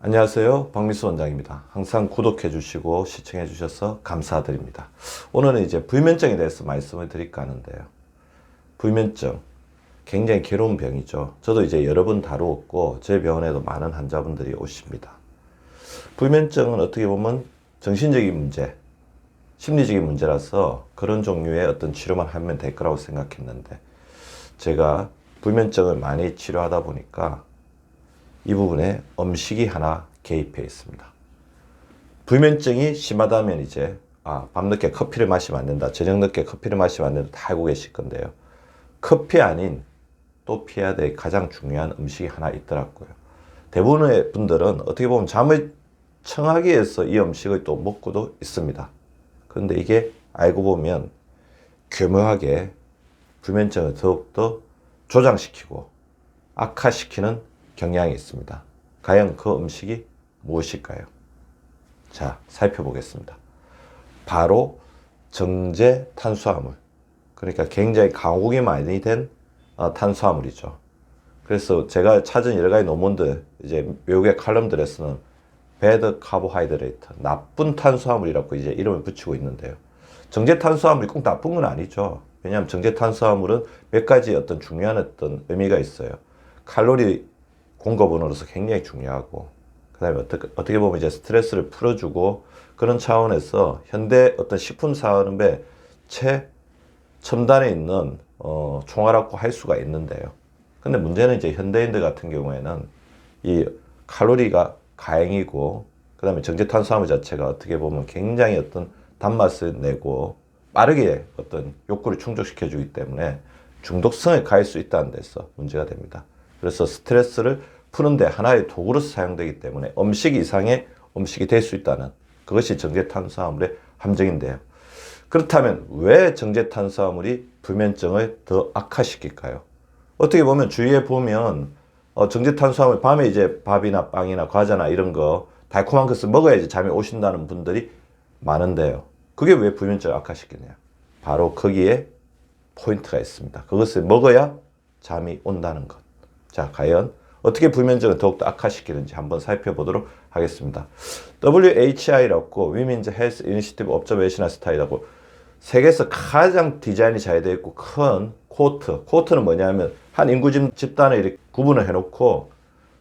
안녕하세요. 박미수 원장입니다. 항상 구독해 주시고 시청해 주셔서 감사드립니다. 오늘은 이제 불면증에 대해서 말씀을 드릴까 하는데요. 불면증 굉장히 괴로운 병이죠. 저도 이제 여러 번 다루었고 제 병원에도 많은 환자분들이 오십니다. 불면증은 어떻게 보면 정신적인 문제, 심리적인 문제라서 그런 종류의 어떤 치료만 하면 될 거라고 생각했는데 제가 불면증을 많이 치료하다 보니까 이 부분에 음식이 하나 개입해 있습니다. 불면증이 심하다면 이제 밤늦게 커피를 마시면 안 된다, 저녁 늦게 커피를 마시면 안 된다 다 알고 계실 건데요. 커피 아닌 또 피해야 될 가장 중요한 음식이 하나 있더라고요. 대부분의 분들은 어떻게 보면 잠을 청하기 위해서 이 음식을 또 먹고도 있습니다. 그런데 이게 알고 보면 교묘하게 불면증을 더욱더 조장시키고 악화시키는 경향이 있습니다. 과연 그 음식이 무엇일까요? 자, 살펴보겠습니다. 바로 정제 탄수화물. 그러니까 굉장히 가공이 많이 된 탄수화물이죠. 그래서 제가 찾은 여러 가지 논문들, 이제 외국의 칼럼들에서는 bad carbohydrate, 나쁜 탄수화물이라고 이제 이름을 붙이고 있는데요. 정제 탄수화물이 꼭 나쁜 건 아니죠. 왜냐하면 정제 탄수화물은 몇 가지 어떤 중요한 어떤 의미가 있어요. 칼로리 공급원으로서 굉장히 중요하고, 그 다음에 어떻게 보면 이제 스트레스를 풀어주고, 그런 차원에서 현대 어떤 식품 산업의 최첨단에 있는 총알이라고 할 수가 있는데요. 근데 문제는 이제 현대인들 같은 경우에는 이 칼로리가 가행이고, 그 다음에 정제 탄수화물 자체가 어떻게 보면 굉장히 어떤 단맛을 내고 빠르게 어떤 욕구를 충족시켜 주기 때문에 중독성을 가할 수 있다는 데서 문제가 됩니다. 그래서 스트레스를 푸는데 하나의 도구로서 사용되기 때문에 음식 이상의 음식이 될 수 있다는, 그것이 정제 탄수화물의 함정인데요. 그렇다면 왜 정제 탄수화물이 불면증을 더 악화시킬까요? 어떻게 보면 주위에 보면 정제 탄수화물 밤에 이제 밥이나 빵이나 과자나 이런 거 달콤한 것을 먹어야지 잠이 오신다는 분들이 많은데요. 그게 왜 불면증을 악화시키냐? 바로 거기에 포인트가 있습니다. 그것을 먹어야 잠이 온다는 것. 자, 과연 어떻게 불면증을 더욱더 악화시키는지 한번 살펴보도록 하겠습니다. WHI라고 Women's Health Initiative Observational Style이라고 세계에서 가장 디자인이 잘 되어 있고 큰 코트는 뭐냐면 한 인구 집단을 이렇게 구분을 해놓고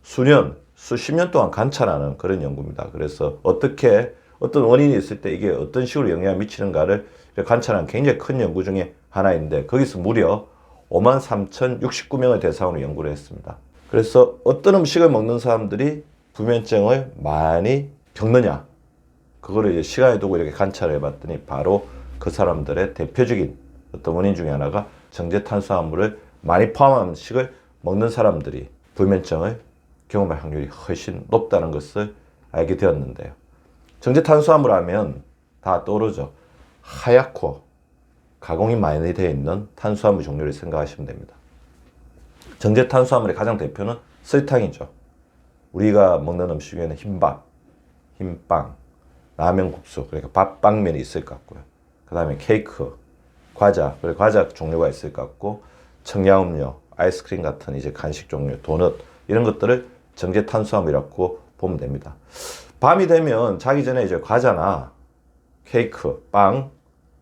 수십 년 동안 관찰하는 그런 연구입니다. 그래서 어떤 원인이 있을 때 이게 어떤 식으로 영향을 미치는가를 관찰하는 굉장히 큰 연구 중에 하나인데, 거기서 무려 53,069명을 대상으로 연구를 했습니다. 그래서 어떤 음식을 먹는 사람들이 불면증을 많이 겪느냐, 그거를 이제 시간에 두고 이렇게 관찰을 해봤더니 바로 그 사람들의 대표적인 어떤 원인 중에 하나가 정제 탄수화물을 많이 포함한 음식을 먹는 사람들이 불면증을 경험할 확률이 훨씬 높다는 것을 알게 되었는데요. 정제 탄수화물 하면 다 떠오르죠. 하얗고 가공이 많이 되어 있는 탄수화물 종류를 생각하시면 됩니다. 정제 탄수화물의 가장 대표는 설탕이죠. 우리가 먹는 음식 중에는 흰밥, 흰빵, 라면국수, 그러니까 밥빵면이 있을 것 같고요. 그 다음에 케이크, 과자, 그리고 과자 종류가 있을 것 같고, 청량음료, 아이스크림 같은 이제 간식 종류, 도넛, 이런 것들을 정제 탄수화물이라고 보면 됩니다. 밤이 되면 자기 전에 이제 과자나 케이크, 빵,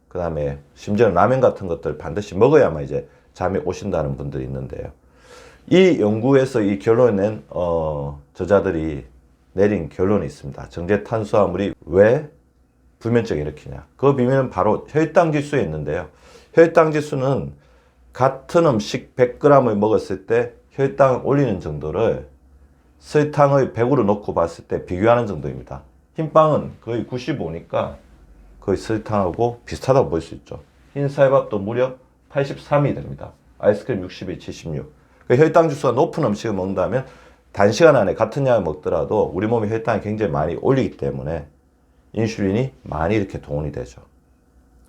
그 다음에 심지어는 라면 같은 것들 반드시 먹어야만 이제 잠이 오신다는 분들이 있는데요. 이 연구에서 이 결론을 낸 저자들이 내린 결론이 있습니다. 정제 탄수화물이 왜 불면증을 일으키냐? 그 비밀은 바로 혈당 지수에 있는데요. 혈당 지수는 같은 음식 100g을 먹었을 때 혈당을 올리는 정도를 설탕을 100으로 놓고 봤을 때 비교하는 정도입니다. 흰빵은 거의 95니까 거의 설탕하고 비슷하다고 볼 수 있죠. 흰쌀밥도 무려 83이 됩니다. 아이스크림 60이 76. 혈당 지수가 높은 음식을 먹는다면 단시간 안에 같은 양을 먹더라도 우리 몸의 혈당이 굉장히 많이 올리기 때문에 인슐린이 많이 이렇게 동원이 되죠.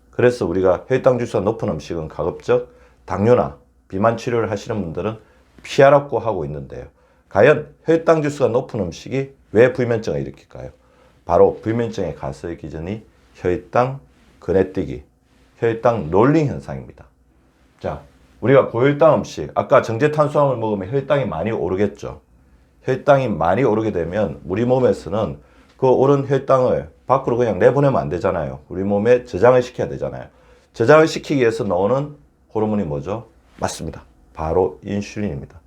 그래서 우리가 혈당 지수가 높은 음식은 가급적 당뇨나 비만 치료를 하시는 분들은 피하라고 하고 있는데요. 과연 혈당 지수가 높은 음식이 왜 불면증을 일으킬까요? 바로 불면증의 가설 기전이 혈당 거네뛰기, 혈당 롤링 현상입니다. 자, 우리가 고혈당 음식, 아까 정제 탄수화물 먹으면 혈당이 많이 오르겠죠. 혈당이 많이 오르게 되면 우리 몸에서는 그 오른 혈당을 밖으로 그냥 내보내면 안 되잖아요. 우리 몸에 저장을 시켜야 되잖아요. 저장을 시키기 위해서 나오는 호르몬이 뭐죠? 맞습니다. 바로 인슐린입니다.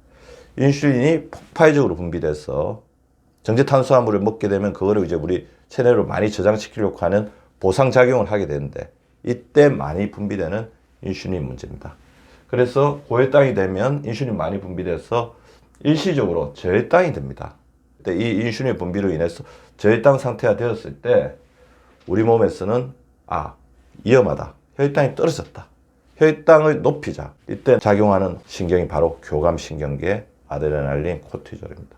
인슐린이 폭발적으로 분비돼서 정제탄수화물을 먹게 되면 그거를 이제 우리 체내로 많이 저장시키려고 하는 보상작용을 하게 되는데 이때 많이 분비되는 인슐린 문제입니다. 그래서 고혈당이 되면 인슐린 많이 분비돼서 일시적으로 저혈당이 됩니다. 그때 이 인슐린 분비로 인해서 저혈당 상태가 되었을 때 우리 몸에서는 위험하다. 혈당이 떨어졌다. 혈당을 높이자. 이때 작용하는 신경이 바로 교감신경계 아드레날린, 코티졸입니다.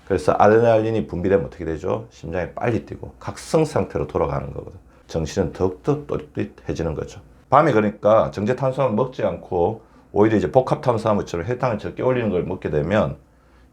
그래서 아드레날린이 분비되면 어떻게 되죠? 심장이 빨리 뛰고 각성 상태로 돌아가는 거거든. 정신은 더욱더 또렷해지는 거죠. 밤에 그러니까 정제탄수화물 먹지 않고 오히려 이제 복합탄수화물처럼 혈당을 적게 올리는 걸 먹게 되면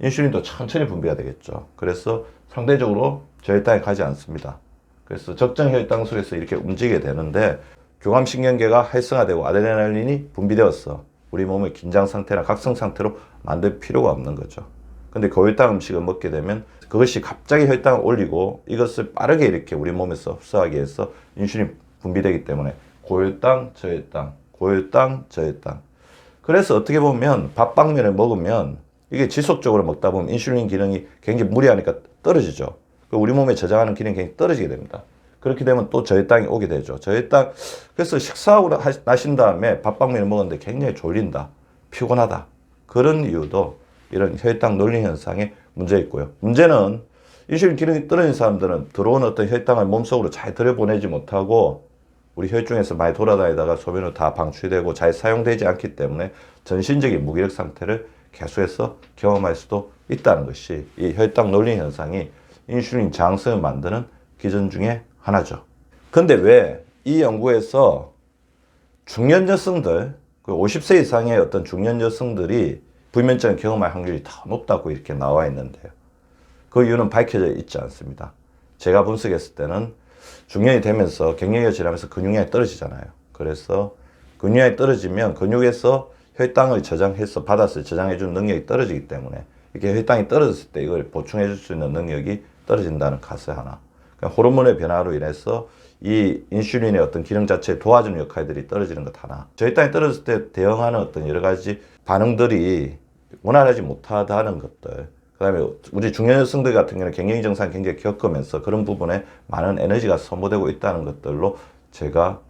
인슐린도 천천히 분비가 되겠죠. 그래서 상대적으로 저혈당이 가지 않습니다. 그래서 적정 혈당 속에서 이렇게 움직이게 되는데 교감신경계가 활성화되고 아드레날린이 분비되었어. 우리 몸을 긴장 상태나 각성 상태로 만들 필요가 없는 거죠. 근데 고혈당 음식을 먹게 되면 그것이 갑자기 혈당을 올리고 이것을 빠르게 이렇게 우리 몸에서 흡수하기 위해서 인슐린 분비되기 때문에 고혈당, 저혈당, 고혈당, 저혈당. 그래서 어떻게 보면 밥방면을 먹으면 이게 지속적으로 먹다 보면 인슐린 기능이 굉장히 무리하니까 떨어지죠. 우리 몸에 저장하는 기능이 굉장히 떨어지게 됩니다. 그렇게 되면 또 저혈당이 오게 되죠. 저혈당, 그래서 식사하고 나신 다음에 밥방면을 먹었는데 굉장히 졸린다, 피곤하다. 그런 이유도 이런 혈당 놀림 현상에 문제 있고요. 문제는 인슐린 기능이 떨어진 사람들은 들어온 어떤 혈당을 몸속으로 잘 들여보내지 못하고 우리 혈중에서 많이 돌아다니다가 소변으로 다 방출되고 잘 사용되지 않기 때문에 전신적인 무기력 상태를 계속해서 경험할 수도 있다는 것이 이 혈당 놀림 현상이 인슐린 저항성을 만드는 기전 중에 하나죠. 근데 왜 이 연구에서 중년 여성들, 50세 이상의 어떤 중년 여성들이 불면증을 경험할 확률이 더 높다고 이렇게 나와 있는데요. 그 이유는 밝혀져 있지 않습니다. 제가 분석했을 때는 중년이 되면서 갱년기가 지나면서 근육량이 떨어지잖아요. 그래서 근육량이 떨어지면 근육에서 혈당을 저장해서 받았을 저장해주는 능력이 떨어지기 때문에 이렇게 혈당이 떨어졌을 때 이걸 보충해줄 수 있는 능력이 떨어진다는 가설 하나. 그러니까 호르몬의 변화로 인해서 이 인슐린의 어떤 기능 자체에 도와주는 역할들이 떨어지는 것 하나. 저혈당이 떨어졌을 때 대응하는 어떤 여러 가지 반응들이 원활하지 못하다는 것들. 그 다음에 우리 중년 여성들 같은 경우는 갱년기 증상 굉장히 겪으면서 그런 부분에 많은 에너지가 소모되고 있다는 것들로 제가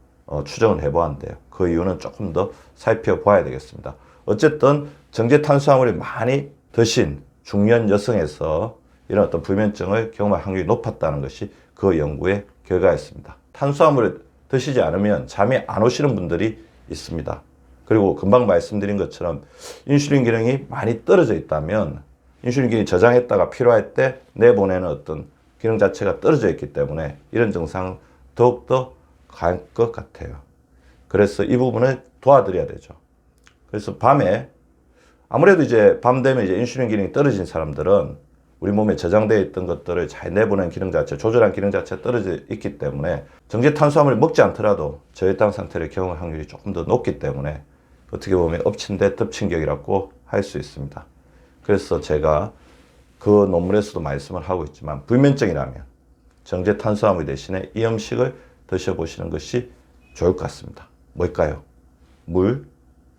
추정을 해보았는데요. 그 이유는 조금 더 살펴봐야 되겠습니다. 어쨌든 정제탄수화물이 많이 드신 중년 여성에서 이런 어떤 불면증을 경험할 확률이 높았다는 것이 그 연구의 결과였습니다. 탄수화물을 드시지 않으면 잠이 안 오시는 분들이 있습니다. 그리고 금방 말씀드린 것처럼 인슐린 기능이 많이 떨어져 있다면 인슐린 기능이 저장했다가 필요할 때 내보내는 어떤 기능 자체가 떨어져 있기 때문에 이런 증상은 더욱더 강할 것 같아요. 그래서 이 부분을 도와드려야 되죠. 그래서 밤에 아무래도 이제 밤 되면 이제 인슐린 기능이 떨어진 사람들은 우리 몸에 저장되어 있던 것들을 잘 내보내는 기능 자체, 조절한 기능 자체가 떨어져 있기 때문에 정제탄수화물을 먹지 않더라도 저혈당 상태를 경험할 확률이 조금 더 높기 때문에 어떻게 보면 엎친 데 덮친 격이라고 할 수 있습니다. 그래서 제가 그 논문에서도 말씀을 하고 있지만 불면증이라면 정제탄수화물 대신에 이 음식을 드셔보시는 것이 좋을 것 같습니다. 뭘까요? 물,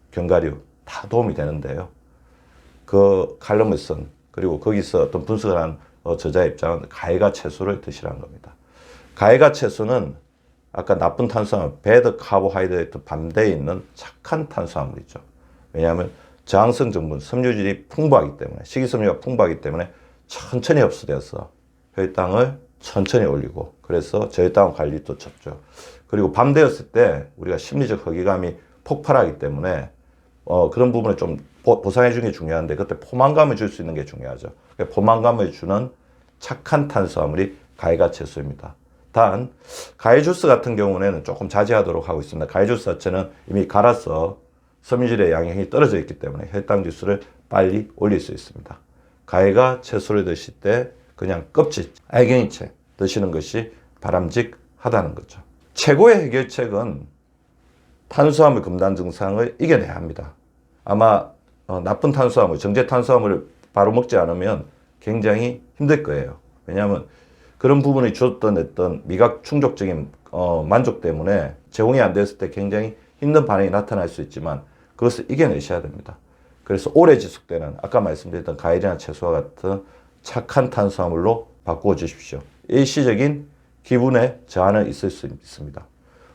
견과류 다 도움이 되는데요. 그 칼럼을 쓴 그리고 거기서 어떤 분석을 한 저자의 입장은 가해가 채소를 드시라는 겁니다. 가해가 채소는 아까 나쁜 탄수화물, 배드 카보하이드레이트 반대에 있는 착한 탄수화물이죠. 왜냐하면 저항성 전분, 섬유질이 풍부하기 때문에, 식이섬유가 풍부하기 때문에 천천히 흡수되어서 혈당을 천천히 올리고, 그래서 저혈당 관리도 적죠. 그리고 밤 되었을 때 우리가 심리적 허기감이 폭발하기 때문에 그런 부분을 좀 보상해 주는 게 중요한데 그때 포만감을 줄 수 있는 게 중요하죠. 포만감을 주는 착한 탄수화물이 가해가 채소입니다. 단 가해 주스 같은 경우에는 조금 자제하도록 하고 있습니다. 가해 주스 자체는 이미 갈아서 섬유질의 양이 떨어져 있기 때문에 혈당 지수를 빨리 올릴 수 있습니다. 가해가 채소를 드실 때 그냥 껍질, 알갱이채 드시는 것이 바람직하다는 거죠. 최고의 해결책은 탄수화물 금단 증상을 이겨내야 합니다. 아마 나쁜 탄수화물, 정제 탄수화물을 바로 먹지 않으면 굉장히 힘들 거예요. 왜냐하면 그런 부분이 줬던 어떤 미각 충족적인 만족 때문에 제공이 안 됐을 때 굉장히 힘든 반응이 나타날 수 있지만 그것을 이겨내셔야 됩니다. 그래서 오래 지속되는 아까 말씀드렸던 과일이나 채소와 같은 착한 탄수화물로 바꾸어 주십시오. 일시적인 기분의 저하는 있을 수 있습니다.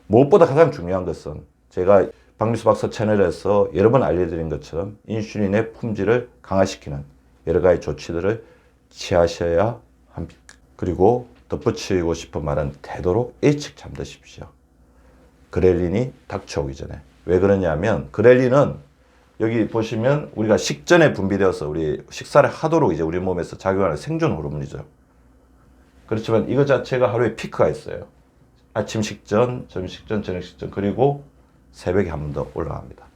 무엇보다 가장 중요한 것은 제가 박미수 박사 채널에서 여러 번 알려드린 것처럼 인슐린의 품질을 강화시키는 여러 가지 조치들을 취하셔야 합니다. 그리고 덧붙이고 싶은 말은 되도록 일찍 잠드십시오. 그렐린이 닥쳐오기 전에. 왜 그러냐면 그렐린은 여기 보시면 우리가 식전에 분비되어서 우리 식사를 하도록 이제 우리 몸에서 작용하는 생존 호르몬이죠. 그렇지만 이거 자체가 하루에 피크가 있어요. 아침 식전, 점심 식전, 저녁 식전, 그리고 새벽에 한 번 더 올라갑니다.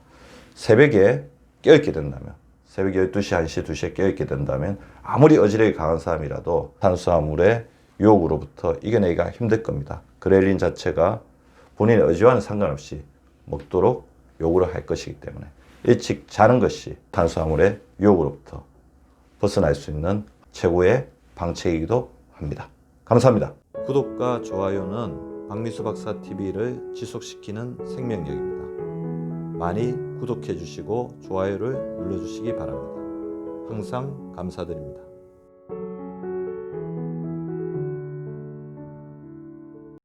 새벽에 깨어있게 된다면, 새벽 12시, 1시, 2시에 깨어있게 된다면 아무리 어지러기 강한 사람이라도 탄수화물의 유혹으로부터 이겨내기가 힘들 겁니다. 그렐린 자체가 본인의 의지와는 상관없이 먹도록 요구를 할 것이기 때문에 일찍 자는 것이 탄수화물의 유혹으로부터 벗어날 수 있는 최고의 방책이기도 합니다. 감사합니다. 구독과 좋아요는 박미수 박사 TV를 지속시키는 생명력입니다. 많이 구독해 주시고 좋아요를 눌러 주시기 바랍니다. 항상 감사드립니다.